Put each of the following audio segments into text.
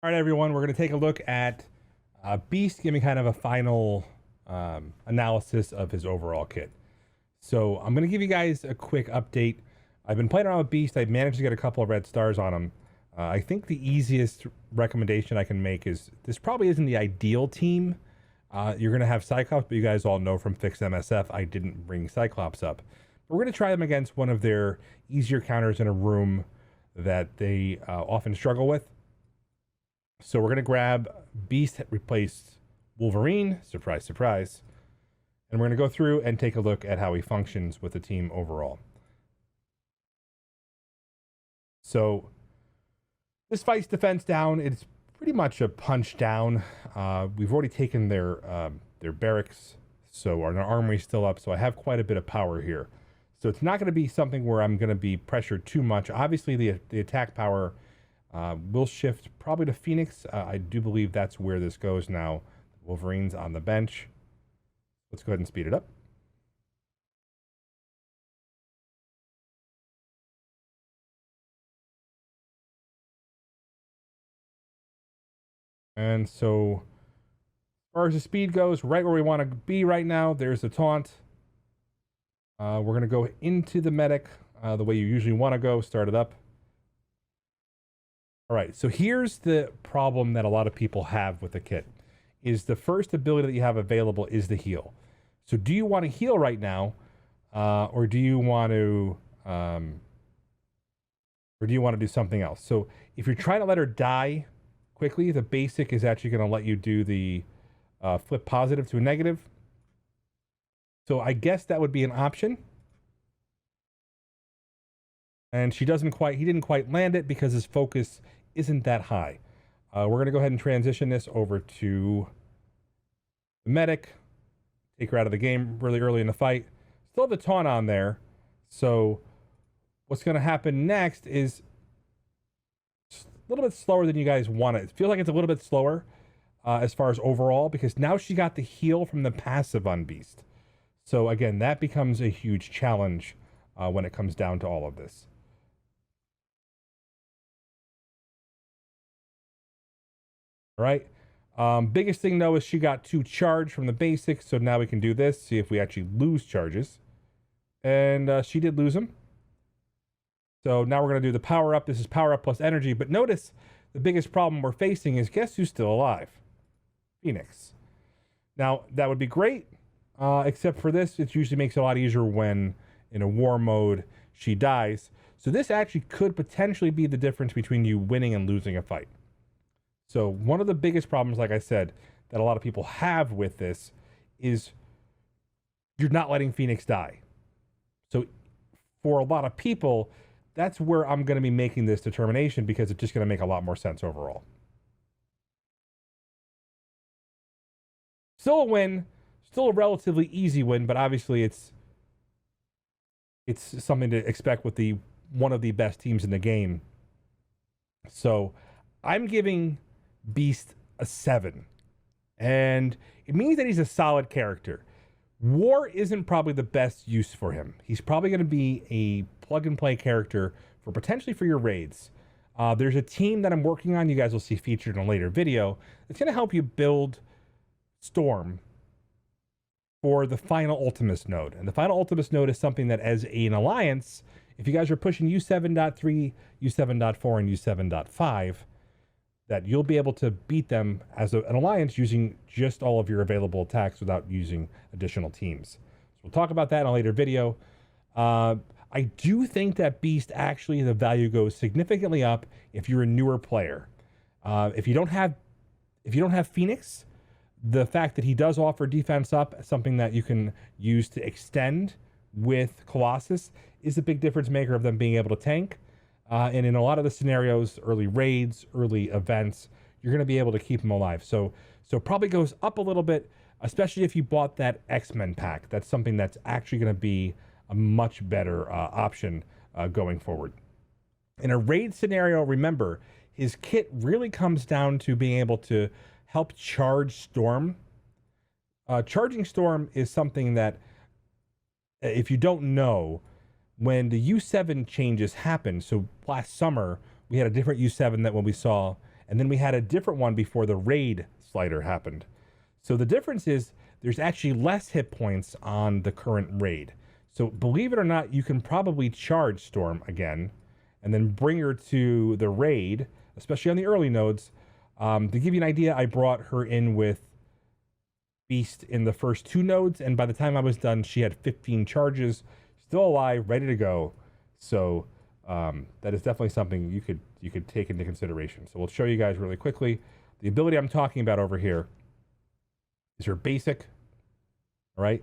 All right, everyone, we're going to take a look at Beast, giving kind of a final analysis of his overall kit. So I'm going to give you guys a quick update. I've been playing around with Beast. I managed to get a couple of red stars on him. I think the easiest recommendation I can make is this probably isn't the ideal team. You're going to have Cyclops, but you guys all know from Fixed MSF, I didn't bring Cyclops up. But we're going to try them against one of their easier counters in a room that they often struggle with. So we're going to grab Beast, replace Wolverine, surprise, surprise. And we're going to go through and take a look at how he functions with the team overall. So this fight's defense down. It's pretty much a punch down. We've already taken their barracks, so our armory's still up, so I have quite a bit of power here. So it's not going to be something where I'm going to be pressured too much. Obviously, the attack power will shift probably to Phoenix. I do believe that's where this goes now. Wolverine's on the bench. Let's go ahead and speed it up. And so, as far as the speed goes, right where we want to be right now, there's the taunt. We're going to go into the medic the way you usually want to go, start it up. All right, so here's the problem that a lot of people have with the kit, is the first ability that you have available is the heal. So do you want to heal right now, or do you want to do something else? So if you're trying to let her die quickly, the basic is actually going to let you do the flip positive to a negative. So I guess that would be an option. And he didn't quite land it because his focus isn't that high. We're going to go ahead and transition this over to the medic. Take her out of the game really early in the fight. Still have the taunt on there. So what's going to happen next is a little bit slower than you guys want it. It feels like it's a little bit slower as far as overall, because now she got the heal from the passive on Beast. So again, that becomes a huge challenge when it comes down to all of this. All right. Biggest thing though is she got 2 charge from the basics, so now we can do this, see if we actually lose charges. And she did lose them. So now we're going to do the power up. This is power up plus energy, but notice the biggest problem we're facing is, guess who's still alive? Phoenix. Now that would be great, except for this, it usually makes it a lot easier when in a war mode she dies. So this actually could potentially be the difference between you winning and losing a fight. So one of the biggest problems, like I said, that a lot of people have with this is you're not letting Phoenix die. So for a lot of people, that's where I'm going to be making this determination, because it's just going to make a lot more sense overall. Still a win, still a relatively easy win, but obviously it's something to expect with one of the best teams in the game. So I'm giving Beast a 7, and it means that he's a solid character. War isn't probably the best use for him. He's probably going to be a plug and play character for potentially for your raids. There's a team that I'm working on, you guys will see featured in a later video, that's going to help you build Storm for the final Ultimus node. And the final Ultimus node is something that, as an alliance, if you guys are pushing U7.3, U7.4, and U7.5, that you'll be able to beat them as an alliance using just all of your available attacks without using additional teams. So we'll talk about that in a later video. I do think that Beast, actually, the value goes significantly up if you're a newer player. If you don't have Phoenix, the fact that he does offer defense up, something that you can use to extend with Colossus, is a big difference maker of them being able to tank. And in a lot of the scenarios, early raids, early events, you're going to be able to keep them alive. So probably goes up a little bit, especially if you bought that X-Men pack. That's something that's actually going to be a much better option going forward. In a raid scenario, remember, his kit really comes down to being able to help charge Storm. Charging Storm is something that, if you don't know, when the U7 changes happened, so last summer we had a different U7 than what we saw And then we had a different one before the raid slider happened. So the difference is there's actually less hit points on the current raid. So believe it or not, you can probably charge Storm again and then bring her to the raid, especially on the early nodes. To give you an idea, I brought her in with Beast in the first 2 nodes, and by the time I was done, she had 15 charges, still alive, ready to go. So that is definitely something you could take into consideration. So we'll show you guys really quickly. The ability I'm talking about over here is her basic. All right.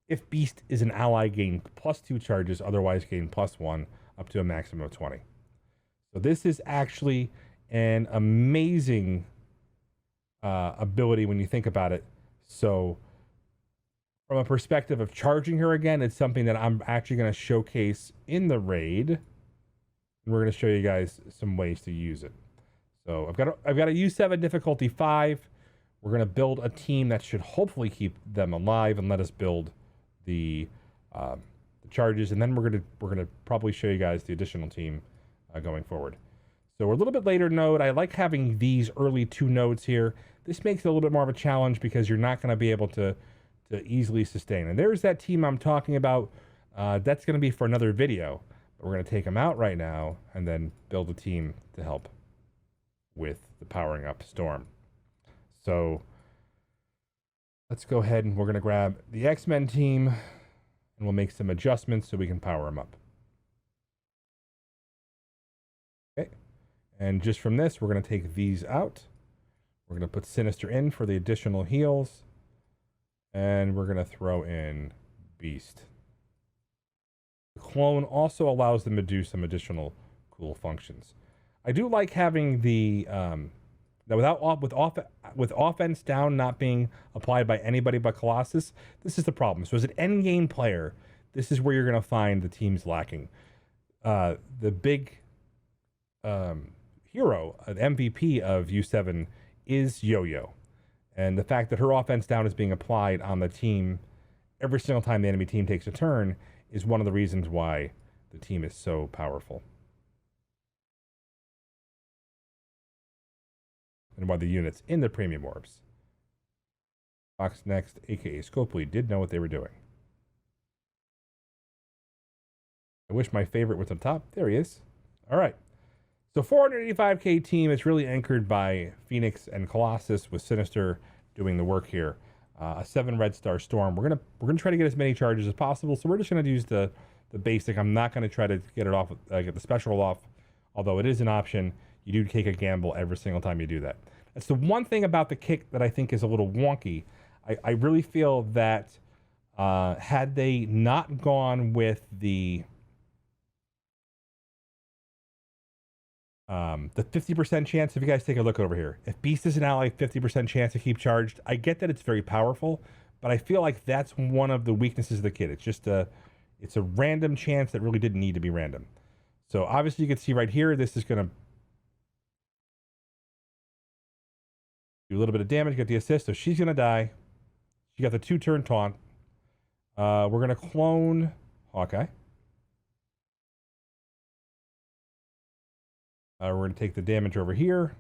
If Beast is an ally, gain +2 charges, otherwise gain +1, up to a maximum of 20. So this is actually an amazing ability when you think about it. So from a perspective of charging her again, it's something that I'm actually going to showcase in the raid. And we're going to show you guys some ways to use it. So I've got a U7 difficulty 5. We're going to build a team that should hopefully keep them alive and let us build the charges, and then we're gonna probably show you guys the additional team going forward. So we're a little bit later node. I like having these early 2 nodes here. This makes it a little bit more of a challenge because you're not going to be able to easily sustain. And there's that team I'm talking about. That's going to be for another video. But we're going to take them out right now and then build a team to help with the powering up Storm. So let's go ahead and we're going to grab the X-Men team and we'll make some adjustments so we can power them up. Okay. And just from this, we're going to take these out. We're going to put Sinister in for the additional heals. And we're going to throw in Beast. The clone also allows them to do some additional cool functions. I do like having the now with offense down not being applied by anybody but Colossus. This is the problem. So as an end game player, this is where you're going to find the teams lacking. The big hero, an MVP of U7 is Yo-Yo, and the fact that her offense down is being applied on the team every single time the enemy team takes a turn is one of the reasons why the team is so powerful. And why the units in the premium orbs. Fox Next, aka Scopely, did know what they were doing. I wish my favorite was on top. There he is. All right. So 485k team is really anchored by Phoenix and Colossus, with Sinister doing the work here. A 7 Red Star Storm. We're gonna try to get as many charges as possible. So we're just gonna use the basic. I'm not gonna try to get it off, get the special off, although it is an option. You do take a gamble every single time you do that. That's the one thing about the kick that I think is a little wonky. I really feel that had they not gone with the 50% chance, if you guys take a look over here, if Beast is an ally, 50% chance to keep charged. I get that it's very powerful, but I feel like that's one of the weaknesses of the kit. It's just it's a random chance that really didn't need to be random. So obviously you can see right here, this is going to do a little bit of damage, get the assist, so she's going to die. She got the 2-turn taunt. We're going to clone Hawkeye. We're going to take the damage over here.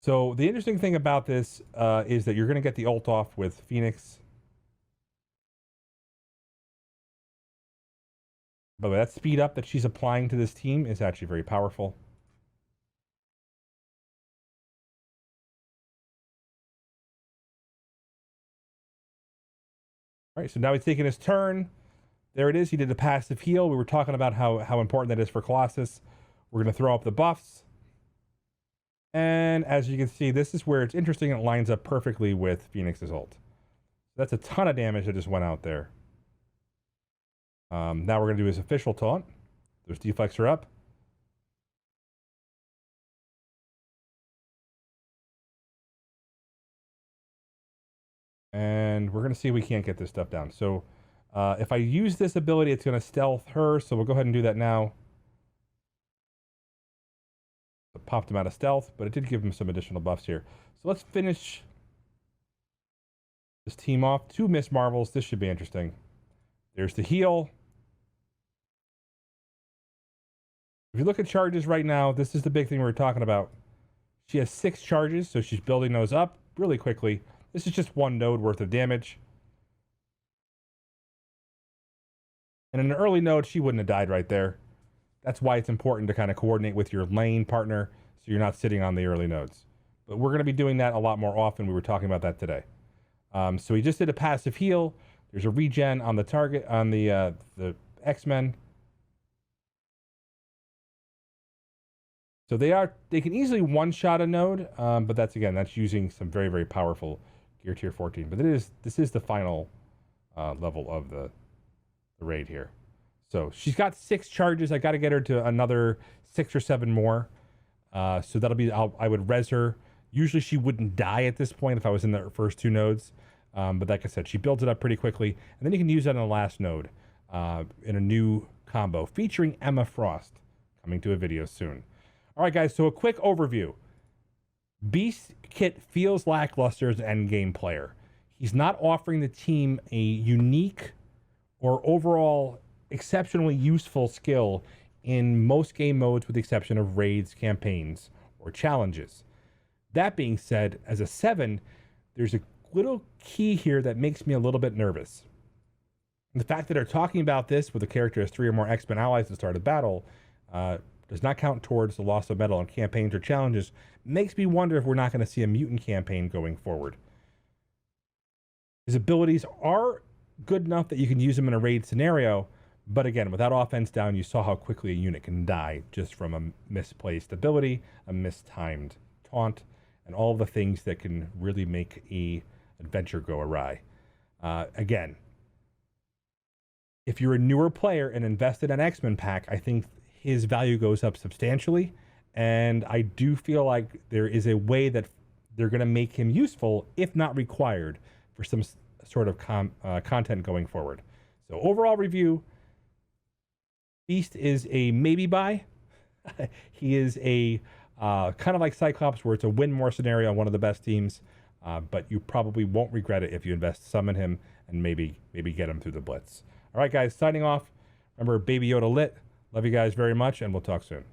So the interesting thing about this is that you're going to get the ult off with Phoenix. By the way, that speed up that she's applying to this team is actually very powerful. All right, so now he's taking his turn. There it is. He did a passive heal. We were talking about how important that is for Colossus. We're going to throw up the buffs. And as you can see, this is where it's interesting. It lines up perfectly with Phoenix's ult. That's a ton of damage that just went out there. Now we're going to do his official taunt. There's Deflexer up. And we're going to see if we can't get this stuff down. So if I use this ability, it's going to stealth her. So we'll go ahead and do that now. It popped him out of stealth, but it did give him some additional buffs here. So let's finish this team off. 2 Miss Marvels. This should be interesting. There's the heal. If you look at charges right now, this is the big thing we were talking about. She has 6 charges, so she's building those up really quickly. This is just 1 node worth of damage. And in an early node, she wouldn't have died right there. That's why it's important to kind of coordinate with your lane partner so you're not sitting on the early nodes. But we're going to be doing that a lot more often. We were talking about that today. So he just did a passive heal. There's a regen on the target, on the X-Men. So they can easily one-shot a node, but that's using some very, very powerful gear tier 14. But this is the final level of the raid here. So she's got 6 charges. I got to get her to another 6 or 7 more. So that'll be, I would res her. Usually she wouldn't die at this point if I was in the first 2 nodes. But like I said, she builds it up pretty quickly. And then you can use that in the last node in a new combo featuring Emma Frost, coming to a video soon. All right, guys, so a quick overview. Beast Kit feels lackluster as an endgame player. He's not offering the team a unique or overall exceptionally useful skill in most game modes with the exception of raids, campaigns, or challenges. That being said, as a 7, there's a little key here that makes me a little bit nervous. The fact that they're talking about this with a character as 3 or more X-Men allies at the start of battle does not count towards the loss of metal on campaigns or challenges makes me wonder if we're not going to see a mutant campaign going forward. His abilities are good enough that you can use them in a raid scenario, but again, without offense down, you saw how quickly a unit can die just from a misplaced ability, a mistimed taunt, and all the things that can really make a adventure go awry. Again, if you're a newer player and invested in X-Men pack, I think his value goes up substantially, and I do feel like there is a way that they're going to make him useful, if not required, for some sort of content going forward. So overall review, Beast is a maybe buy. He is a kind of like Cyclops, where it's a win more scenario on one of the best teams, but you probably won't regret it if you invest some in him and maybe get him through the blitz. All right, guys, signing off. Remember, Baby Yoda lit. Love you guys very much, and we'll talk soon.